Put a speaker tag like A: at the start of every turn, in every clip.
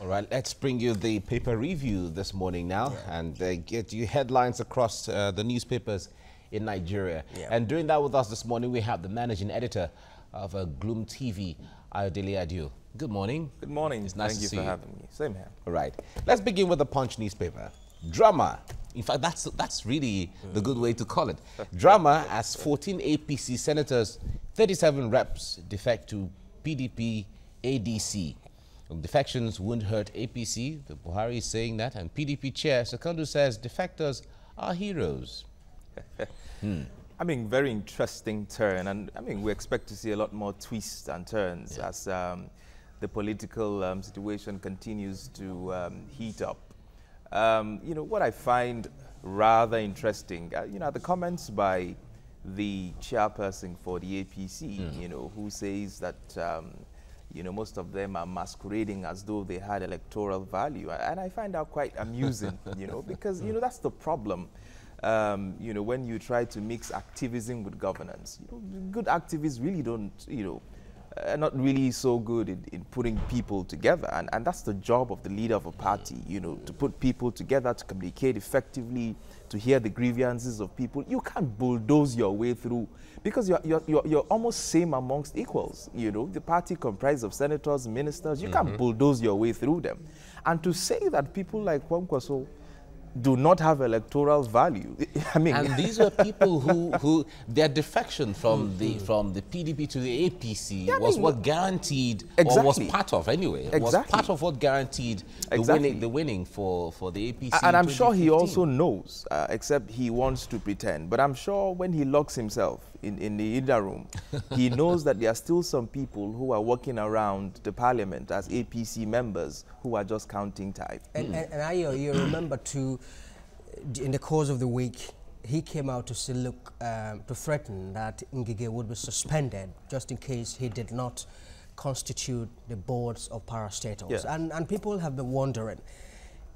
A: All right, let's bring you the paper review this morning now and get you headlines across the newspapers in Nigeria. And doing that with us this morning, we have the managing editor of Gloom TV, Ayodele Adio. Good morning.
B: Good morning.
A: It's nice
B: Thank
A: to
B: you
A: see
B: for having me. Same here.
A: All right, let's begin with the Punch newspaper. Drama. In fact, that's really the good way to call it. Drama as 14 APC senators, 37 reps defect to PDP ADC. Defections won't hurt APC. The Buhari is saying that, and PDP chair Sekundu says defectors are heroes.
B: I mean, very interesting turn, and I mean, we expect to see a lot more twists and turns as the political situation continues to heat up. You know, what I find rather interesting, you know, the comments by the chairperson for the APC, you know, who says that, you know, most of them are masquerading as though they had electoral value. And I find that quite amusing, you know, because, you know, that's the problem. You know, when you try to mix activism with governance, you know, good activists really don't, you know, are not really so good in putting people together. And that's the job of the leader of a party, you know, to put people together, to communicate effectively, to hear the grievances of people. You can't bulldoze your way through, because you're almost same amongst equals. You know, the party comprised of senators, ministers. You can't bulldoze your way through them. And to say that people like Kwankwaso do not have electoral value. I mean,
A: and these were people who their defection from the PDP to the APC was what guaranteed, or was part of anyway, was part of what guaranteed the winning for the APC.
B: And I'm sure he also knows, except he wants to pretend. But I'm sure when he locks himself in the inner room, he knows that there are still some people who are walking around the parliament as APC members who are just counting time.
C: And Ayo, you remember too, in the course of the week, he came out to say, look, to threaten that Ngige would be suspended just in case he did not constitute the boards of parastatals. And people have been wondering,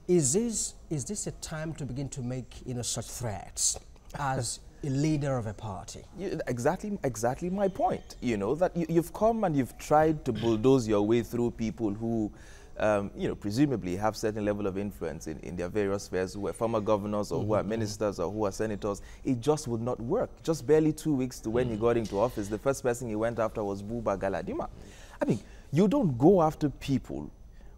C: is this a time to begin to make, you know, such threats as a leader of a party?
B: Exactly my point. You know, that you've come and you've tried to bulldoze your way through people who, you know, presumably have certain level of influence in their various spheres, who are former governors or who are ministers or who are senators. It just would not work. Just barely 2 weeks to when he got into office, the first person he went after was Buba Galadima. I mean, you don't go after people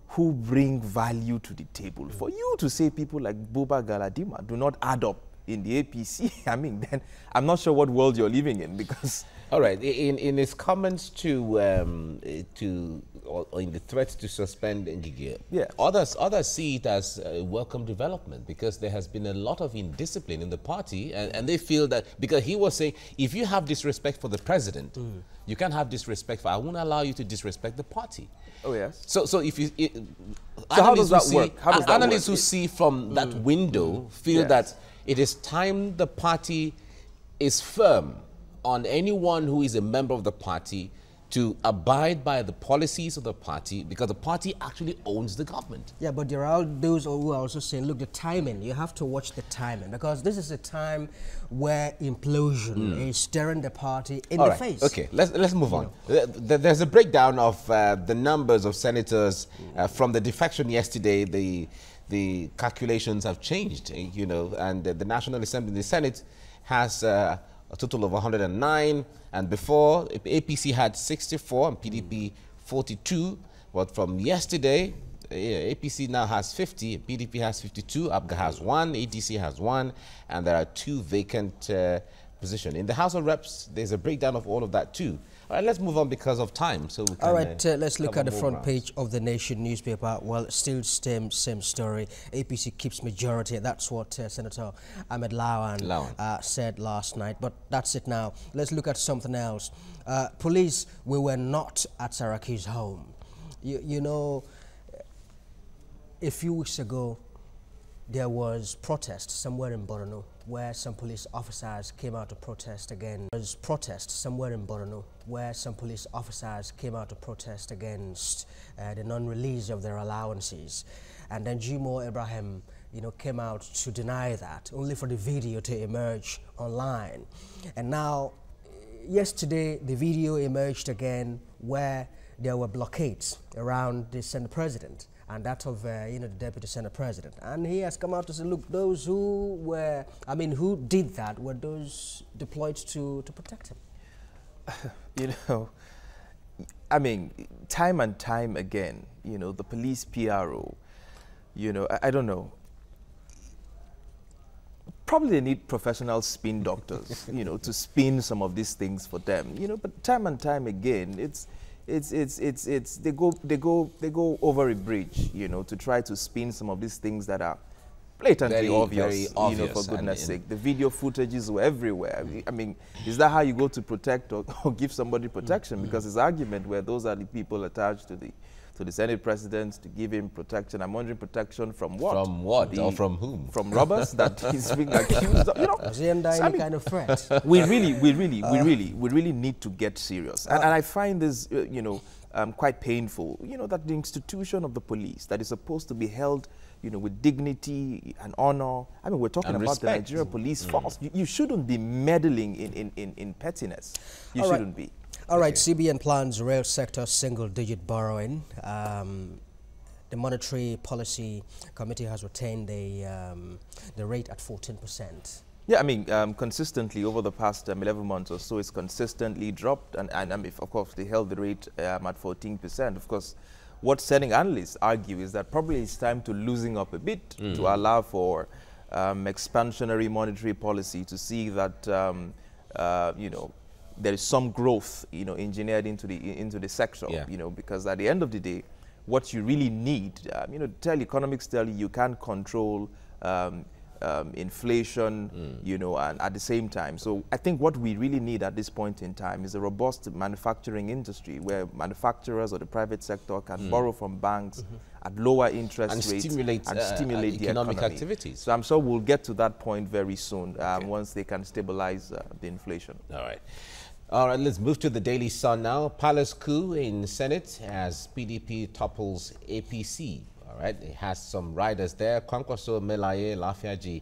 B: who bring value to the table. For you to say people like Buba Galadima do not add up in the APC, I mean, then I'm not sure what world you're living in, because...
A: All right, in his comments or in the threat to suspend Ngige, others see it as a welcome development, because there has been a lot of indiscipline in the party, and they feel that, because he was saying, if you have disrespect for the president, you can't have disrespect for, I won't allow you to disrespect the party.
B: Oh, yes.
A: So if you...
B: so how does that work?
A: Analysts who see from that window feel that it is time the party is firm on anyone who is a member of the party to abide by the policies of the party, because the party actually owns the government. Yeah,
C: but there are those who are also saying, look, the timing, you have to watch the timing, because this is a time where implosion is staring the party in the face.
A: Okay, let's move on. There's a breakdown of the numbers of senators from the defection yesterday. The calculations have changed, you know, and the National Assembly, the Senate, has a total of 109, and before APC had 64 and PDP 42. But from yesterday, APC now has 50, PDP has 52, APGA has 1, ADC has 1, and there are 2 vacant positions. In the House of Reps, there's a breakdown of all of that too. All right, let's move on because of time. So we can,
C: all right, let's look at the front page of the Nation newspaper. Well, still same story. APC keeps majority. That's what Senator Ahmed Lawan said last night. But that's it now. Let's look at something else. Police, we were not at Saraki's home. You know, a few weeks ago, there was protest somewhere in Borno where some police officers came out to protest against. There was protest somewhere in Borno where some police officers came out to protest against the non-release of their allowances. And then Jimo Ibrahim, you know, came out to deny that, only for the video to emerge online. And now, yesterday, the video emerged again where there were blockades around the Senate President. and that of the Deputy Senate President. And he has come out to say, look, those who were, who did that were those deployed to protect him.
B: Time and time again, the police PRO, I don't know. Probably they need professional spin doctors, to spin some of these things for them, but time and time again, they go over a bridge, to try to spin some of these things that are blatantly obvious, for goodness sake. The video footages were everywhere. Is that how you go to protect or give somebody protection? Because his argument where those are the people attached to the Senate President to give him protection. I'm wondering protection from what?
A: From what or from whom?
B: From robbers that he's being accused of.
C: Is he under any kind of threat?
B: We really need to get serious. And I find this, quite painful. That the institution of the police that is supposed to be held with dignity and honor. We're talking about respect. The Nigerian police force. You shouldn't be meddling in pettiness. You shouldn't be.
C: All right, CBN plans rail sector single-digit borrowing. The Monetary Policy Committee has retained the rate at 14%.
B: Yeah, consistently over the past 11 months or so, it's consistently dropped, and of course, they held the rate at 14%. Of course, what certain analysts argue is that probably it's time to loosen up a bit to allow for expansionary monetary policy to see that, there is some growth, engineered into the sector, because at the end of the day, what you really need, economics tell you you can't control inflation, and at the same time. So I think what we really need at this point in time is a robust manufacturing industry where manufacturers or the private sector can borrow from banks at lower interest rates and stimulate the economic activities. So I'm sure we'll get to that point very soon once they can stabilize the inflation.
A: All right, let's move to the Daily Sun now. Palace coup in Senate as PDP topples APC. All right, it has some riders there. Kwankwaso, Melaye, Lafiaji,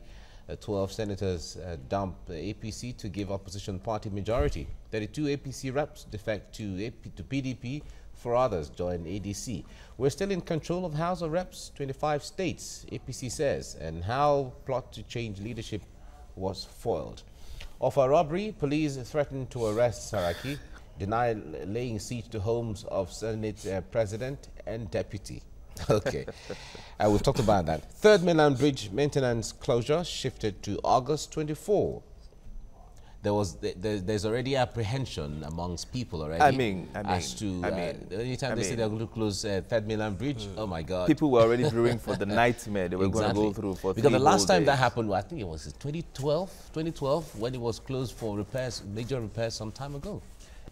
A: 12 senators dump APC to give opposition party majority. 32 APC reps defect to PDP. 4 others join ADC. We're still in control of House of Reps, 25 states, APC says, and how plot to change leadership was foiled. Of a robbery, police threatened to arrest Saraki, deny laying siege to homes of Senate President and Deputy. Okay, we've talked about that. Third Mainland Bridge maintenance closure shifted to August 24. There's already apprehension amongst people already. As to anytime they say they're going to close Third Mainland Bridge, oh my God.
B: People were already brewing for the nightmare they were going to go through for 3
A: Because the last time
B: days.
A: that happened, I think it was 2012, when it was closed for repairs, major repairs some time ago.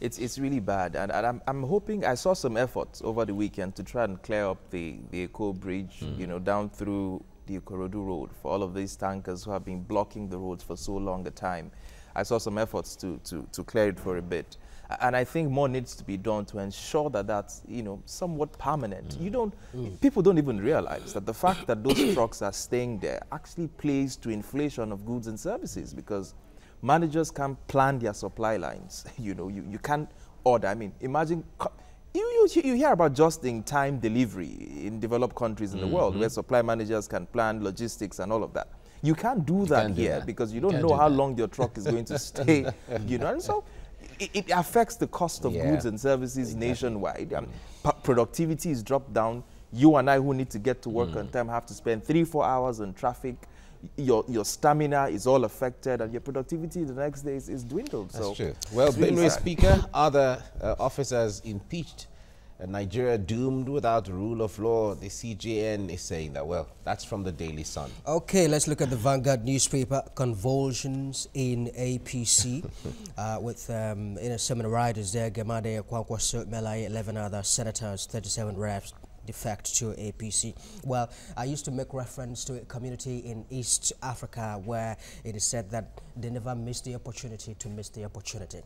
B: It's really bad, and I'm hoping. I saw some efforts over the weekend to try and clear up the Eko Bridge, down through the Ikorodu Road for all of these tankers who have been blocking the roads for so long a time. I saw some efforts to clear it for a bit, and I think more needs to be done to ensure that that's somewhat permanent. People don't even realize that the fact that those trucks are staying there actually plays to inflation of goods and services, because managers can't plan their supply lines. You can't order. Imagine, you hear about just-in-time delivery in developed countries in the world, where supply managers can plan logistics and all of that. You can't do that here because you don't know how long your truck is going to stay. And so it affects the cost of goods and services nationwide. Productivity is dropped down. You and I who need to get to work on time have to spend 3-4 hours in traffic. Your stamina is all affected, and your productivity the next day is dwindled.
A: That's true. Well, Benue Speaker, other officers impeached. Nigeria doomed without rule of law. The CJN is saying that. Well, that's from the Daily Sun.
C: Okay, let's look at the Vanguard newspaper. Convulsions in APC with some of the riders there. Gemade, Kwankwaso, Melaye, 11 other senators, 37 reps defect to APC. Well, I used to make reference to a community in East Africa where it is said that they never missed the opportunity to miss the opportunity.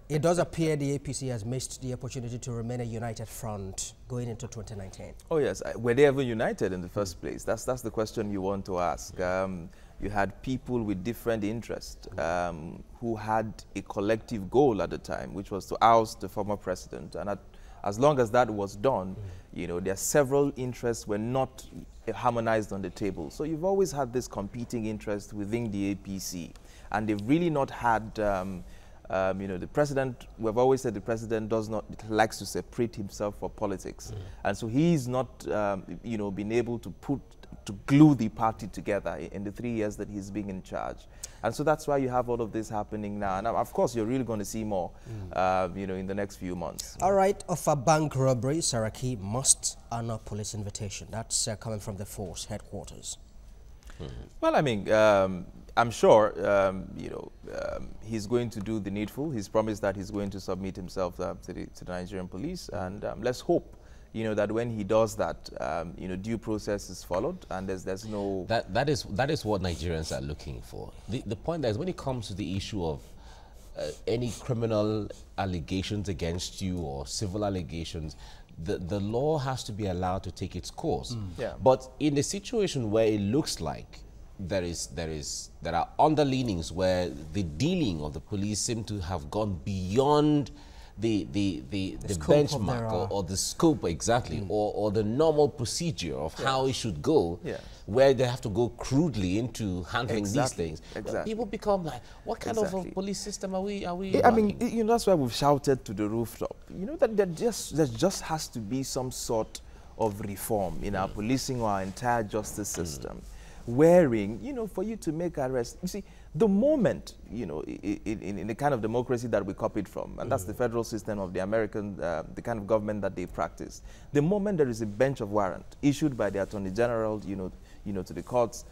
C: It does appear the APC has missed the opportunity to remain a united front going into 2019. Oh
B: yes, were they ever united in the first place? That's the question you want to ask. You had people with different interests who had a collective goal at the time, which was to oust the former president. And as long as that was done, you know, there are several interests were not harmonized on the table. So you've always had this competing interest within the APC, and they've really not had, you know, the president, we've always said the president likes to separate himself for politics. And so he's not, you know, been able to glue the party together in the 3 years that he's been in charge. And so that's why you have all of this happening now. And of course, you're really going to see more, you know, in the next few months.
C: All right, of a bank robbery, Saraki must honor police invitation. That's coming from the force headquarters.
B: Well, I mean, I'm sure, you know, he's going to do the needful. He's promised that he's going to submit himself to the Nigerian police. And let's hope, you know, that when he does that, you know, due process is followed, and there's no...
A: That is what Nigerians are looking for. The point is, when it comes to the issue of any criminal allegations against you or civil allegations, the law has to be allowed to take its course.
B: Yeah.
A: But in a situation where it looks like there are underleanings where the dealing of the police seem to have gone beyond the benchmark or the scope exactly, or the normal procedure of how it should go, where they have to go crudely into handling these things. People become like, what kind of a police system are we
B: I mean, you know, that's why we've shouted to the rooftop, you know, that there just has to be some sort of reform in our policing or our entire justice system, wherein, you know, for you to make arrests, you see, the moment, you know, in the kind of democracy that we copied from, and that's the federal system of the American, the kind of government that they practice, the moment there is a bench of warrant issued by the Attorney General, you know, to the courts,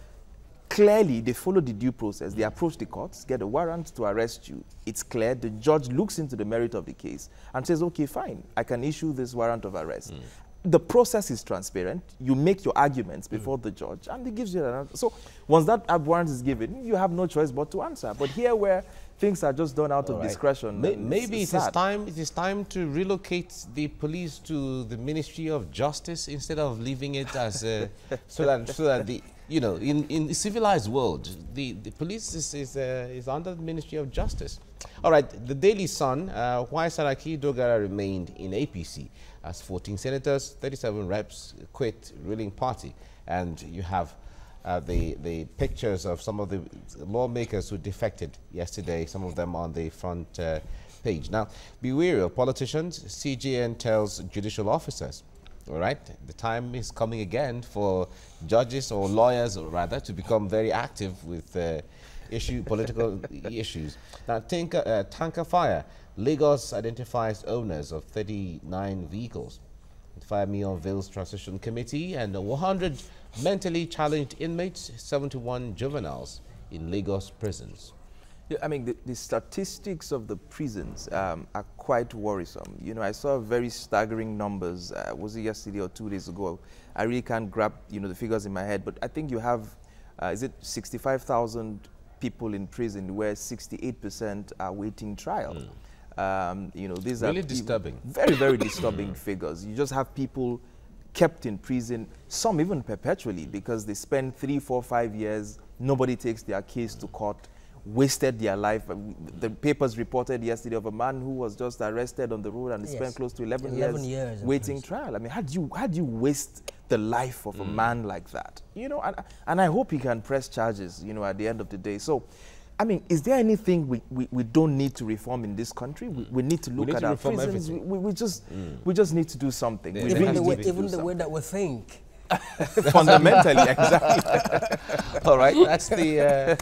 B: clearly they follow the due process. They approach the courts, get a warrant to arrest you. It's clear. The judge looks into the merit of the case and says, okay, fine, I can issue this warrant of arrest. The process is transparent. You make your arguments before the judge, and he gives you an answer. So once that warrant is given, you have no choice but to answer. But here, where things are just done out of discretion,
A: maybe it is time to relocate the police to the Ministry of Justice instead of leaving it as so that the, you know, in the civilized world, the police is under the Ministry of Justice. All right, the Daily Sun, why Saraki Dogara remained in APC as 14 senators, 37 reps quit ruling party. And you have the pictures of some of the lawmakers who defected yesterday, some of them on the front page. Now, be wary of politicians, CJN tells judicial officers. All right, the time is coming again for judges or lawyers, or rather, to become very active with political issues. Now, tanker fire. Lagos identifies owners of 39 vehicles. FIME unveils transition committee, and 100 mentally challenged inmates, 71 juveniles in Lagos prisons.
B: Yeah, I mean, the statistics of the prisons are quite worrisome. You know, I saw very staggering numbers. Was it yesterday or 2 days ago? I really can't grab, you know, the figures in my head, but I think you have, is it 65,000 people in prison where 68% are waiting trial. You know, these
A: really
B: are
A: disturbing.
B: Very, very disturbing figures. You just have people kept in prison, some even perpetually, because they spend 3, 4, 5 years, nobody takes their case to court, wasted their life. The papers reported yesterday of a man who was just arrested on the road and spent close to 11 years waiting trial. I mean, how do you waste the life of a man like that? You know, and I hope he can press charges, you know, at the end of the day. So, I mean, is there anything we don't need to reform in this country? We need to look at our prisons. We just need to do something.
C: Even the way that we think.
B: Fundamentally, exactly.
A: All right, that's the.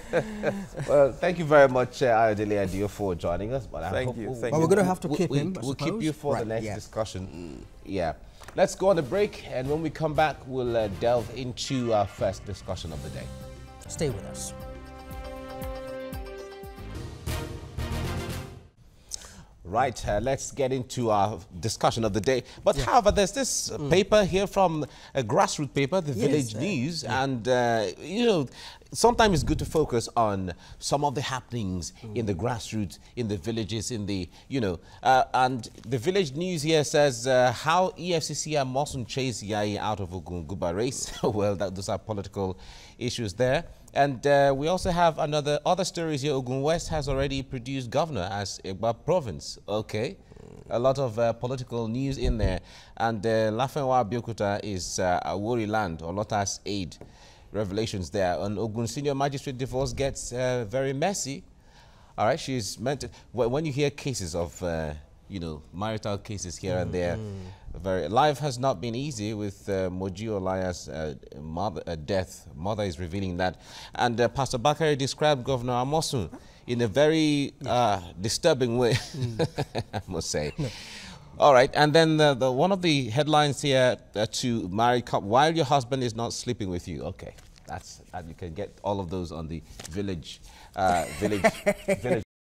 A: Well, thank you very much, Ayodele Adio, for joining us. But
B: thank you.
C: But we're going to have to keep him.
A: We'll keep you for the next discussion. Yeah. Let's go on a break, and when we come back, we'll delve into our first discussion of the day.
C: Stay with us.
A: Right, let's get into our discussion of the day. But however, there's this paper here from a grassroots paper, the Village News, and you know, sometimes it's good to focus on some of the happenings in the grassroots, in the villages, in the, you know, and the Village News here says how EFCC and Mosun chase Yai out of Ogunguba race. Well, those are political issues there. And we also have other stories here. Ogun West has already produced governor as Egba province. Okay. A lot of political news in there. And Lafenwa Biokuta is Awori land, or Lota's aid. Revelations there. On Ogun Senior Magistrate divorce gets very messy. All right, she's meant to, when you hear cases of, you know, marital cases here and there, life has not been easy with Moji Olaya's death. Mother is revealing that. And Pastor Bakari described Governor Amosun in a very disturbing way, I must say. All right, and then one of the headlines here to marry while your husband is not sleeping with you. Okay, you can get all of those on the village